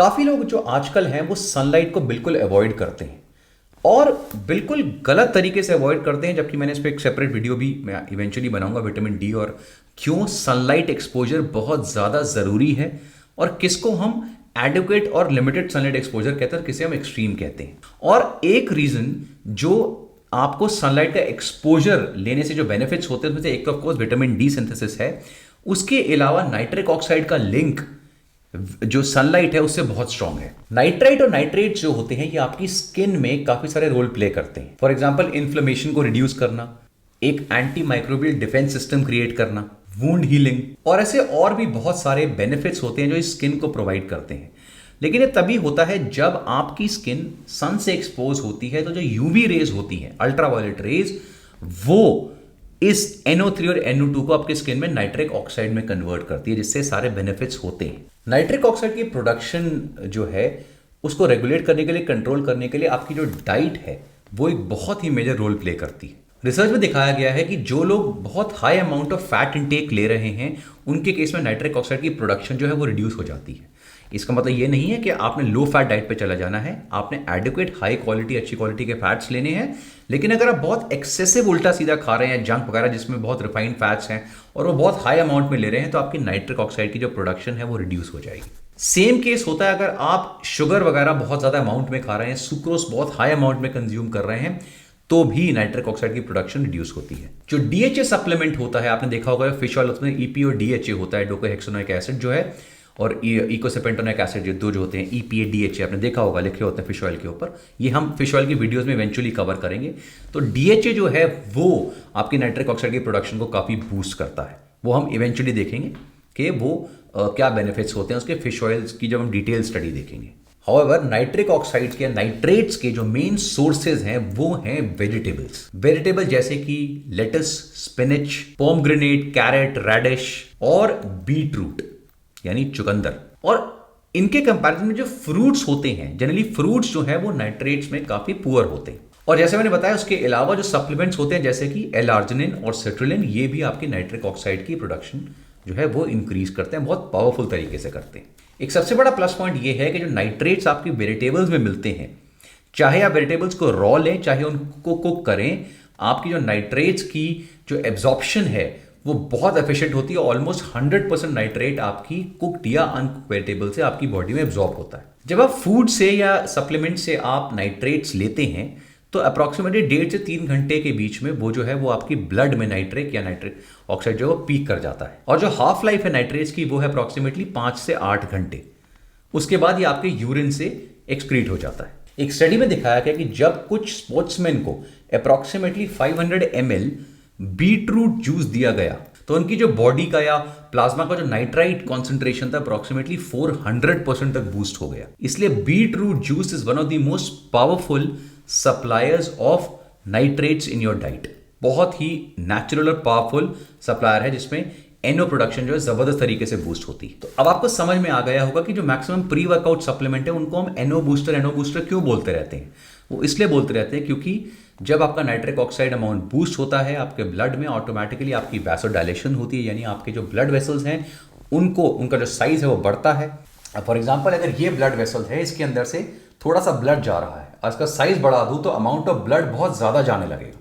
काफी लोग जो आजकल हैं वो सनलाइट को बिल्कुल अवॉइड करते हैं और बिल्कुल गलत तरीके से अवॉइड करते हैं, जबकि मैंने इस पर एक सेपरेट वीडियो भी मैं इवेंचुअली बनाऊंगा, विटामिन डी और क्यों सनलाइट एक्सपोजर बहुत ज़्यादा ज़रूरी है और किसको हम एडुकेट और लिमिटेड सनलाइट एक्सपोजर कहते हैं, किसे हम एक्सट्रीम कहते हैं। और एक रीज़न जो आपको सनलाइट का एक्सपोजर लेने से जो बेनिफिट्स होते हैं उसमें से एक तो ऑफकोर्स विटामिन डी सिंथेसिस है। उसके अलावा नाइट्रिक ऑक्साइड का लिंक जो सनलाइट है उससे बहुत स्ट्रांग है। नाइट्राइट और नाइट्रेट जो होते हैं ये आपकी स्किन में काफी सारे रोल प्ले करते हैं। फॉर एग्जांपल इन्फ्लेमेशन को रिड्यूस करना, एक anti microbial defence system create करना, वुंड हीलिंग और ऐसे और भी बहुत सारे बेनिफिट्स होते हैं जो इस स्किन को प्रोवाइड करते हैं। लेकिन ये तभी होता है जब आपकी स्किन सन से एक्सपोज होती है, तो जो यूवी रेज होती है, अल्ट्रावायलेट रेज, वो इस NO3 और NO2 को आपके स्किन में नाइट्रिक ऑक्साइड में कन्वर्ट करती है, जिससे सारे बेनिफिट्स होते हैं। नाइट्रिक ऑक्साइड की प्रोडक्शन जो है उसको रेगुलेट करने के लिए, कंट्रोल करने के लिए आपकी जो डाइट है वो एक बहुत ही मेजर रोल प्ले करती है। रिसर्च में दिखाया गया है कि जो लोग बहुत high amount of fat intake ले रहे हैं उनके केस में नाइट्रिक ऑक्साइड की प्रोडक्शन जो है वो रिड्यूस हो जाती है। इसका मतलब ये नहीं है कि आपने लो फैट डाइट पे चला जाना है, आपने एडिक्वेट हाई क्वालिटी अच्छी क्वालिटी के फैट्स लेने हैं। लेकिन अगर आप बहुत एक्सेसिव उल्टा सीधा खा रहे हैं, जंक वगैरह जिसमें बहुत रिफाइंड फैट्स हैं और वो बहुत हाई अमाउंट में ले रहे हैं, तो आपकी नाइट्रिक ऑक्साइड की जो प्रोडक्शन है वो रिड्यूस हो जाएगी। सेम केस होता है अगर आप शुगर वगैरह बहुत ज्यादा अमाउंट में खा रहे हैं, सुक्रोज बहुत हाई अमाउंट में कंज्यूम कर रहे हैं, तो भी नाइट्रिक ऑक्साइड की प्रोडक्शन रिड्यूस होती है। जो DHA सप्लीमेंट होता है, आपने देखा होगा फिश ऑयल, उसमें EPA और DHA होता है, डोकोहेक्सोनोइक एसिड जो है, और इकोसेपेंटोनिक एसिड जो होते हैं EPA DHA, आपने देखा होगा लिखे होते हैं फिश ऑयल के ऊपर। ये हम फिश ऑयल की वीडियोस में इवेंचुअली कवर करेंगे। तो DHA जो है वो आपकी नाइट्रिक ऑक्साइड की प्रोडक्शन को काफी बूस्ट करता है। वो हम इवेंचुअली देखेंगे कि वो क्या बेनिफिट्स होते हैं उसके फिश ऑयल्स की, जब हम डिटेल स्टडी देखेंगे। हाउएवर नाइट्रिक ऑक्साइड के, नाइट्रेट्स के जो मेन सोर्सेज हैं वो हैं वेजिटेबल जैसे कि lettuce, spinach, pomegranate, carrot, radish और बीटरूट यानी चुकंदर। और इनके कंपैरिजन में जो फ्रूट्स होते हैं, जनरली फ्रूट्स जो है वो नाइट्रेट्स में काफी पुअर होते हैं। और जैसे मैंने बताया उसके अलावा जो सप्लीमेंट्स होते हैं जैसे कि L-arginine और सिट्रुलिन, ये भी आपकी नाइट्रिक ऑक्साइड की प्रोडक्शन जो है वो इंक्रीज करते हैं, बहुत पावरफुल तरीके से करते हैं। एक सबसे बड़ा प्लस पॉइंट ये है कि जो नाइट्रेट्स आपकी वेजिटेबल्स में मिलते हैं, चाहे आप वेजिटेबल्स को रॉ लें चाहे उनको कुक करें, आपकी जो नाइट्रेट्स की जो एब्जॉर्प्शन है वो बहुत एफिशिएंट होती है। ऑलमोस्ट 100% नाइट्रेट आपकी कुक्ड या अनकुक्ड वेजिटेबल से आपकी बॉडी में एब्जॉर्ब होता है। जब आप फूड से या सप्लीमेंट से आप नाइट्रेट्स लेते हैं तो अप्रॉक्सीमेटली 1.5 से 3 घंटे के बीच में वो जो है वो आपकी ब्लड में नाइट्रिक या नाइट्रिक ऑक्साइड जो है वो पीक कर जाता है। और जो हाफ लाइफ है नाइट्रेट्स की वो है अप्रॉक्सीमेटली 5 से 8 घंटे। उसके बाद ये आपके यूरिन से एक्सक्रीट हो जाता है। एक स्टडी में दिखाया गया कि जब कुछ स्पोर्ट्समैन को अप्रॉक्सीमेटली 500 ml बीटरूट जूस दिया गया तो उनकी जो बॉडी का या प्लाज्मा का जो नाइट्राइट कॉन्सेंट्रेशन था अप्रॉक्सीमेटली 400% तक बूस्ट हो गया। इसलिए beetroot juice is one of the most powerful suppliers of nitrates in your diet. बहुत ही नेचुरल और पावरफुल सप्लायर है जिसमें NO प्रोडक्शन जो है जबरदस्त तरीके से बूस्ट होती है। तो अब आपको समझ में आ गया होगा कि जो मैक्सिमम प्री वर्कआउट सप्लीमेंट है उनको हम NO बूस्टर क्यों बोलते रहते हैं। वो इसलिए बोलते रहते हैं क्योंकि जब आपका नाइट्रिक ऑक्साइड अमाउंट बूस्ट होता है आपके ब्लड में, ऑटोमेटिकली आपकी वैसोडायलेशन होती है, यानी आपके जो ब्लड वेसल्स हैं उनका जो साइज है वो बढ़ता है। फॉर एग्जाम्पल अगर ये ब्लड वेसल है, इसके अंदर से थोड़ा सा ब्लड जा रहा है, इसका साइज बढ़ा दूं तो अमाउंट ऑफ ब्लड बहुत ज्यादा जाने लगेगा।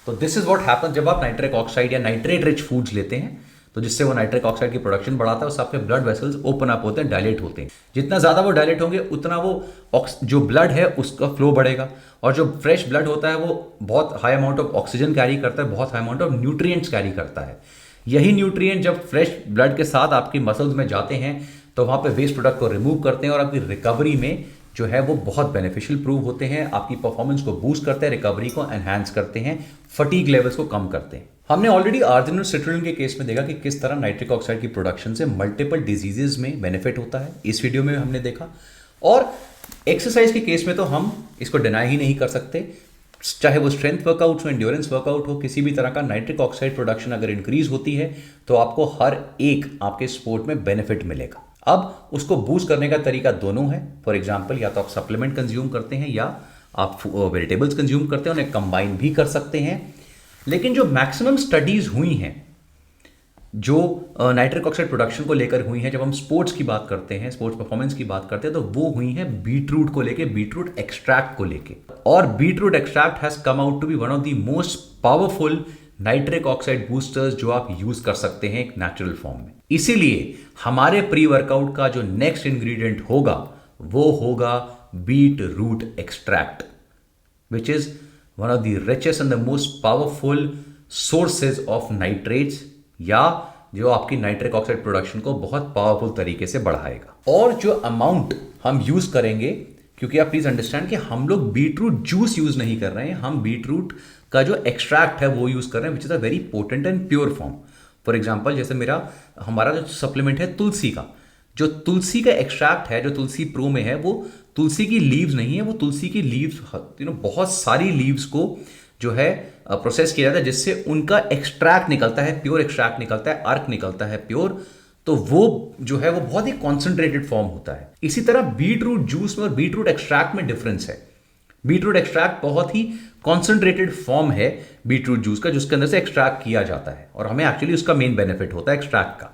तो दिस इज व्हाट हैपन जब आप नाइट्रिक ऑक्साइड या नाइट्रेट रिच फूड्स लेते हैं, तो जिससे वो नाइट्रिक ऑक्साइड की प्रोडक्शन बढ़ाता है, उससे आपके ब्लड वेसल्स ओपन अप होते हैं, डायलेट होते हैं। जितना ज्यादा वो डायलेट होंगे उतना वो जो ब्लड है उसका फ्लो बढ़ेगा। और जो फ्रेश ब्लड होता है वो बहुत high amount of oxygen carry करता है, बहुत high amount of nutrients carry करता है। यही न्यूट्रिएंट जब फ्रेश ब्लड के साथ आपकी मसल्स में जाते हैं तो वहां पे वेस्ट प्रोडक्ट को रिमूव करते हैं और आपकी रिकवरी में जो है वो बहुत बेनिफिशियल प्रूव होते हैं। आपकी परफॉर्मेंस को बूस्ट करते हैं, रिकवरी को एनहांस करते हैं, फटीग लेवल्स को कम करते हैं। हमने ऑलरेडी आर्जिनिन और सिट्रुलिन के केस में देखा कि किस तरह नाइट्रिक ऑक्साइड की प्रोडक्शन से मल्टीपल डिजीजेस में बेनिफिट होता है, इस वीडियो में हमने देखा। और एक्सरसाइज के केस में तो हम इसको डिनाई ही नहीं कर सकते, चाहे वो स्ट्रेंथ वर्कआउट हो, एंड्योरेंस वर्कआउट हो, किसी भी तरह का नाइट्रिक ऑक्साइड प्रोडक्शन अगर इंक्रीज होती है तो आपको हर एक आपके स्पोर्ट में बेनिफिट मिलेगा। अब उसको बूस्ट करने का तरीका दोनों है। फॉर एग्जाम्पल या तो आप सप्लीमेंट कंज्यूम करते हैं या आप वेजिटेबल्स कंज्यूम करते हैं, उन्हें कंबाइन भी कर सकते हैं। लेकिन जो मैक्सिमम स्टडीज हुई हैं जो नाइट्रिक ऑक्साइड प्रोडक्शन को लेकर हुई हैं, जब हम स्पोर्ट्स की बात करते हैं, स्पोर्ट्स परफॉर्मेंस की बात करते हैं, तो वो हुई हैं बीट रूट को लेके, बीट रूट एक्सट्रैक्ट को लेके। और beet root extract has come out to be one of the most powerful nitric oxide boosters जो आप यूज कर सकते हैं एक नेचुरल फॉर्म में। इसीलिए हमारे प्री वर्कआउट का जो नेक्स्ट इंग्रेडिएंट होगा वो होगा beet root extract, which is one of the richest and the most powerful sources of nitrates, या जो आपकी नाइट्रिक ऑक्साइड प्रोडक्शन को बहुत पावरफुल तरीके से बढ़ाएगा। और जो अमाउंट हम यूज करेंगे, क्योंकि आप प्लीज अंडरस्टैंड कि हम लोग बीटरूट जूस यूज नहीं कर रहे हैं, हम बीटरूट का जो एक्सट्रैक्ट है वो यूज कर रहे हैं, which is a very potent and pure form. For example, जैसे हमारा जो सप्लीमेंट है तुलसी का, जो तुलसी का एक्सट्रैक्ट है, जो तुलसी प्रो में है, वो तुलसी की लीव्स नहीं है, वो तुलसी की लीव्स बहुत सारी लीव्स को जो है प्रोसेस किया जाता है, जिससे उनका एक्सट्रैक्ट निकलता है, प्योर एक्सट्रैक्ट निकलता है, अर्क निकलता है प्योर। तो वो जो है वो बहुत ही कॉन्सेंट्रेटेड फॉर्म होता है। इसी तरह बीट रूट जूस में और बीट रूट एक्सट्रैक्ट में डिफरेंस है। बीट रूट एक्सट्रैक्ट बहुत ही कॉन्सेंट्रेटेड फॉर्म है बीट रूट जूस का, जिसके अंदर से एक्सट्रैक्ट किया जाता है, और हमें एक्चुअली उसका मेन बेनिफिट होता है एक्सट्रैक्ट का।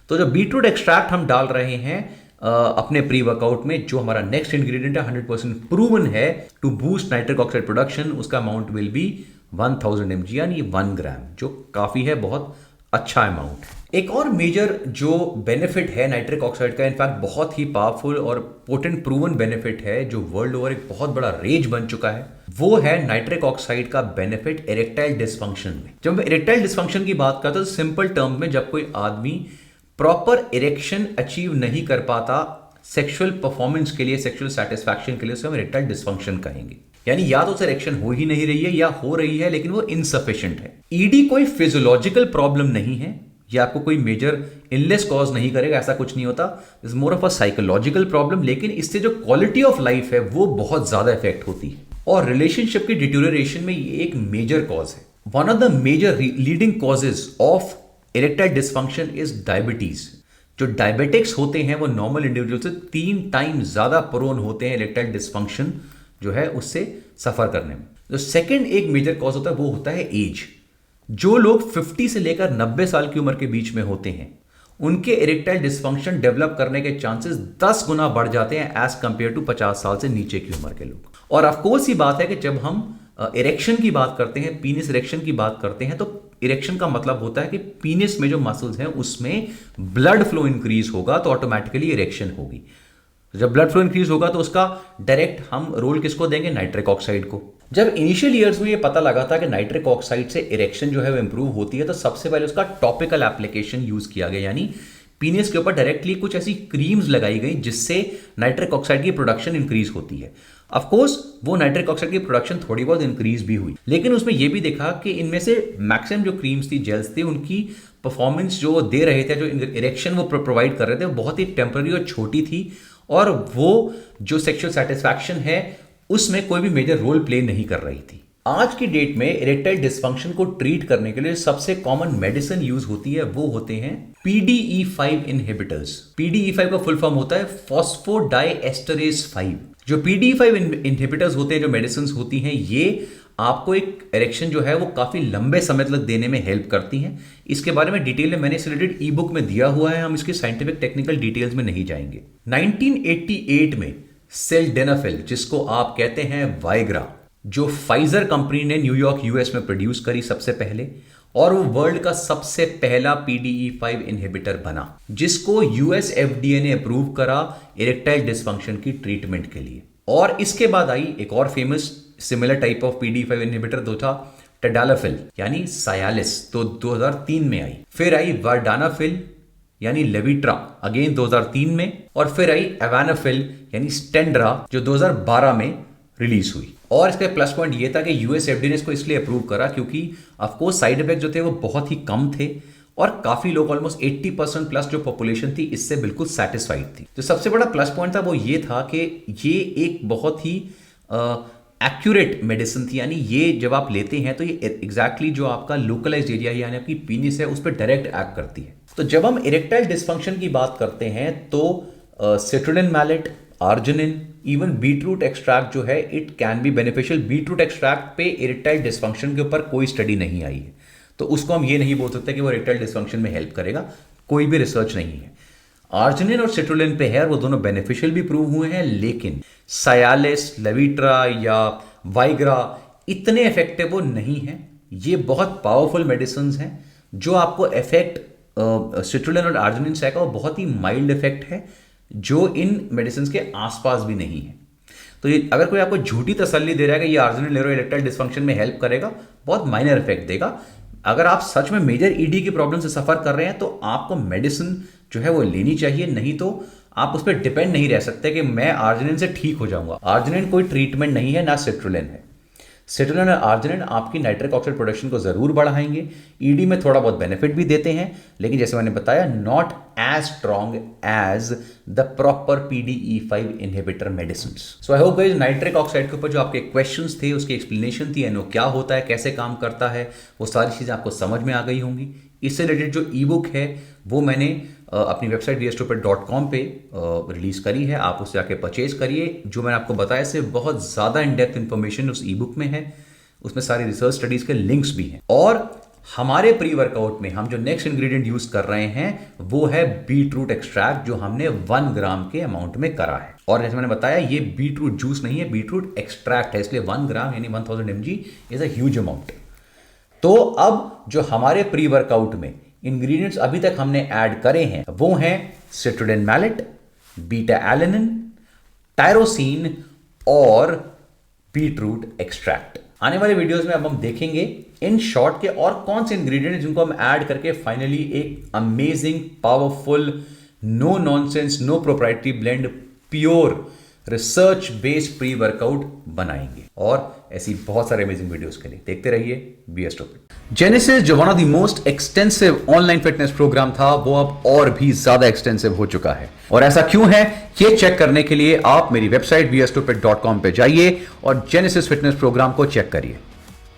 तो जो बीट रूट एक्सट्रैक्ट हम डाल रहे हैं अपने प्री वर्कआउट में, जो हमारा नेक्स्ट इंग्रेडिएंट है, 100% प्रूवन है to boost nitric oxide production, उसका अमाउंट विल बी 1000 mg, यानी 1 ग्राम, जो काफी है, बहुत अच्छा अमाउंट है। एक और मेजर जो बेनिफिट है नाइट्रिक ऑक्साइड का, इनफैक्ट बहुत ही पावरफुल और पोटेंट प्रूवन बेनिफिट है, जो वर्ल्ड ओवर एक बहुत बड़ा रेज बन चुका है, वो है नाइट्रिक ऑक्साइड का बेनिफिट इरेक्टाइल डिसफंक्शन में। जब मैं इरेक्टाइल डिसफंक्शन की बात करता हूं तो सिंपल टर्म में, जब कोई आदमी प्रॉपर इरेक्शन अचीव नहीं कर पाता सेक्सुअल परफॉर्मेंस के लिए, सेक्सुअल सेटिस्फैक्शन के लिए, उसे हम इरेक्टाइल डिसफंक्शन कहेंगे। यानी या तो उसे इरेक्शन हो ही नहीं रही है, या हो रही है लेकिन वो इनसफिशिएंट है। ईडी कोई फिजियोलॉजिकल प्रॉब्लम नहीं है, या आपको कोई मेजर इलनेस कॉज नहीं करेगा, ऐसा कुछ नहीं होता। Is more of a psychological problem, लेकिन इससे जो क्वालिटी ऑफ लाइफ है वो बहुत ज्यादा इफेक्ट होती है, और रिलेशनशिप की डिटोरिएशन में ये एक मेजर कॉज है। One of the major leading causes of erectile dysfunction is diabetes. जो डायबिटिक्स होते हैं वो नॉर्मल इंडिविजुअल से 3 टाइम ज्यादा प्रोन होते हैं इरेक्टाइल डिसफंक्शन जो है उससे सफर करने में। जो सेकंड एक मेजर कॉज होता है वो होता है एज। जो लोग 50 से लेकर 90 साल की उम्र के बीच में होते हैं, उनके इरेक्टाइल डिसफंक्शन डेवलप करने के चांसेस 10 गुना बढ़ जाते हैं एज कंपेयर टू 50 साल से नीचे की उम्र के लोग। और ऑफकोर्स ये बात है कि जब हम इरेक्शन की बात करते हैं, पीनिस इरेक्शन की बात करते हैं, तो इरेक्शन का मतलब होता है कि पीनिस में जो मसल्स हैं उसमें ब्लड फ्लो इंक्रीज होगा, तो ऑटोमेटिकली इरेक्शन होगी। जब ब्लड फ्लो इंक्रीज होगा तो उसका डायरेक्ट हम रोल किसको देंगे? नाइट्रिक ऑक्साइड को। जब इनिशियल ईयर्स में ये पता लगा था कि नाइट्रिक ऑक्साइड से इरेक्शन जो है वो इंप्रूव होती है, तो सबसे पहले उसका टॉपिकल एप्लीकेशन यूज किया गया, यानी पीनिस के ऊपर डायरेक्टली कुछ ऐसी क्रीम्स लगाई गई जिससे नाइट्रिक ऑक्साइड की प्रोडक्शन इंक्रीज होती है। ऑफ कोर्स वो नाइट्रिक ऑक्साइड की प्रोडक्शन थोड़ी बहुत इंक्रीज भी हुई, लेकिन उसमें यह भी देखा कि इनमें से मैक्सिमम जो क्रीम्स थी, जेल्स थे, उनकी परफॉर्मेंस जो दे रहे थे, जो इरेक्शन वो प्रोवाइड कर रहे थे, वो बहुत ही टेम्पररी और छोटी थी, और वो जो सेक्सुअल सेटिस्फैक्शन है उसमें कोई भी मेजर रोल प्ले नहीं कर रही थी। आज की डेट में इरेक्टाइल डिसफंक्शन को ट्रीट करने के लिए सबसे कॉमन मेडिसिन यूज होती है, वो होते हैं PDE5 इनहिबिटर्स। PDE5 का फुल फॉर्म होता है फॉस्फोडाइएस्टरेज 5। जो PDE5 इनहिबिटर्स होते हैं, जो मेडिसिन होती हैं, ये आपको एक इरेक्शन जो है वो काफी लंबे समय तक देने में हेल्प करती हैं। इसके बारे में डिटेल में मैंने इस रिलेटेड ई बुक में दिया हुआ है, हम इसके साइंटिफिक टेक्निकल डिटेल्स में नहीं जाएंगे। 1988 में सिल्डेनाफिल, जिसको आप कहते हैं वाइग्रा, जो फाइजर कंपनी ने न्यूयॉर्क यूएस में प्रोड्यूस करी सबसे पहले, और वो वर्ल्ड का सबसे पहला PDE5 इनहिबिटर बना, जिसको यूएस FDA ने अप्रूव करा इरेक्टाइल डिसफंक्शन की ट्रीटमेंट के लिए। और इसके बाद आई एक और famous similar type of PDE5 inhibitor, जो था टेडालाफिल यानी सायालिस, तो 2003 में आई। फिर आई वार्डानाफिल यानी लेविट्रा, अगेन 2003 में, और फिर आई एवानाफिल यानी स्टेंड्रा, जो 2012 में रिलीज हुई। और इसका प्लस पॉइंट ये था कि यूएस FDA ने इसको इसलिए अप्रूव करा क्योंकि ऑफकोर्स साइड इफेक्ट जो थे वो बहुत ही कम थे, और काफी लोग, ऑलमोस्ट 80% प्लस जो पॉपुलेशन थी, इससे बिल्कुल सेटिस्फाइड थी। जो सबसे बड़ा प्लस पॉइंट था वो ये था कि ये एक बहुत ही एक्यूरेट मेडिसिन थी, यानी ये जब आप लेते हैं तो ये एग्जैक्टली जो आपका लोकलाइज्ड एरिया है, यानी आपकी पीनिस है, उस पर डायरेक्ट एक्ट करती है। तो जब हम इरेक्टाइल डिसफंक्शन की बात करते हैं तो citrulline malate, arginine, even beetroot extract जो है, it can be beneficial. Beetroot extract पे इरेक्टाइल डिसफंक्शन के ऊपर कोई स्टडी नहीं आई है, तो उसको हम ये नहीं बोल सकते कि वो इरेक्टाइल डिसफंक्शन में हेल्प करेगा, कोई भी रिसर्च नहीं है। आर्जिनिन और सिट्रुलिन पे है, वो दोनों बेनिफिशियल भी प्रूव हुए हैं, लेकिन सायालिस, लेविट्रा या वाइग्रा इतने इफेक्टिव वो नहीं है। ये बहुत पावरफुल मेडिसिन हैं जो आपको इफेक्ट सिट्रुलिन और आर्जिनिन से आएगा, वो बहुत ही माइल्ड इफेक्ट है जो इन मेडिसिन के आसपास भी नहीं है। तो ये अगर कोई आपको झूठी तसल्ली दे रहा है कि ये आर्जिनिन ले रहे हो इरेक्टाइल डिसफंक्शन में हेल्प करेगा, बहुत माइनर इफेक्ट देगा। अगर आप सच में मेजर ईडी की प्रॉब्लम से सफर कर रहे हैं तो आपको मेडिसिन जो है वो लेनी चाहिए, नहीं तो आप उस पर डिपेंड नहीं रह सकते कि मैं आर्जिनिन से ठीक हो जाऊंगा। आर्जिनिन कोई ट्रीटमेंट नहीं है, ना सिट्रुलिन है। सिट्रुलिन और आर्जिनिन आपकी नाइट्रिक ऑक्साइड प्रोडक्शन को जरूर बढ़ाएंगे, ईडी में थोड़ा बहुत बेनिफिट भी देते हैं, लेकिन जैसे मैंने बताया not as strong as the proper PDE5 inhibitor medicine. So I hope guys nitric oxide के ऊपर जो आपके क्वेश्चंस थे उसकी एक्सप्लेनेशन थी, एनओ क्या होता है, कैसे काम करता है, वो सारी चीजें आपको समझ में आ गई होंगी। इससे रिलेटेड जो ई बुक है वो मैंने अपनी वेबसाइट vstupid.com पे रिलीज करी है, आप उससे आके परचेज करिए। जो मैंने आपको बताया इससे बहुत ज़्यादा इन डेप्थ इन्फॉर्मेशन उस ई बुक में है, उसमें सारी रिसर्च स्टडीज के लिंक्स भी हैं। और हमारे प्री वर्कआउट में हम जो नेक्स्ट इंग्रेडिएंट यूज कर रहे हैं वो है बीटरूट एक्सट्रैक्ट, जो हमने 1 ग्राम के अमाउंट में करा है। और जैसे मैंने बताया ये बीटरूट जूस नहीं है, बीटरूट एक्सट्रैक्ट है, इसलिए 1 ग्राम यानी 1000 mg is a huge amount. तो अब जो हमारे प्री वर्कआउट में इंग्रेडिएंट्स अभी तक हमने ऐड करे हैं वो हैं citrulline mallet, beta alanine, tyrosine और बीटरूट एक्सट्रैक्ट। आने वाले वीडियोस में अब हम देखेंगे इन शॉर्ट के और कौन से इंग्रेडिएंट्स जिनको हम ऐड करके फाइनली एक amazing powerful no nonsense no proprietary blend pure research based pre workout बनाएंगे। और ऐसी बहुत सारे अमेजिंग वीडियोस के लिए देखते रहिए बी स्टूपिड। जेनेसिस जो one of the most extensive online fitness program था वो अब और भी ज्यादा एक्सटेंसिव हो चुका है। और ऐसा क्यों है ये चेक करने के लिए आप मेरी वेबसाइट vstupid.com पे जाइए और जेनेसिस फिटनेस प्रोग्राम को चेक करिए।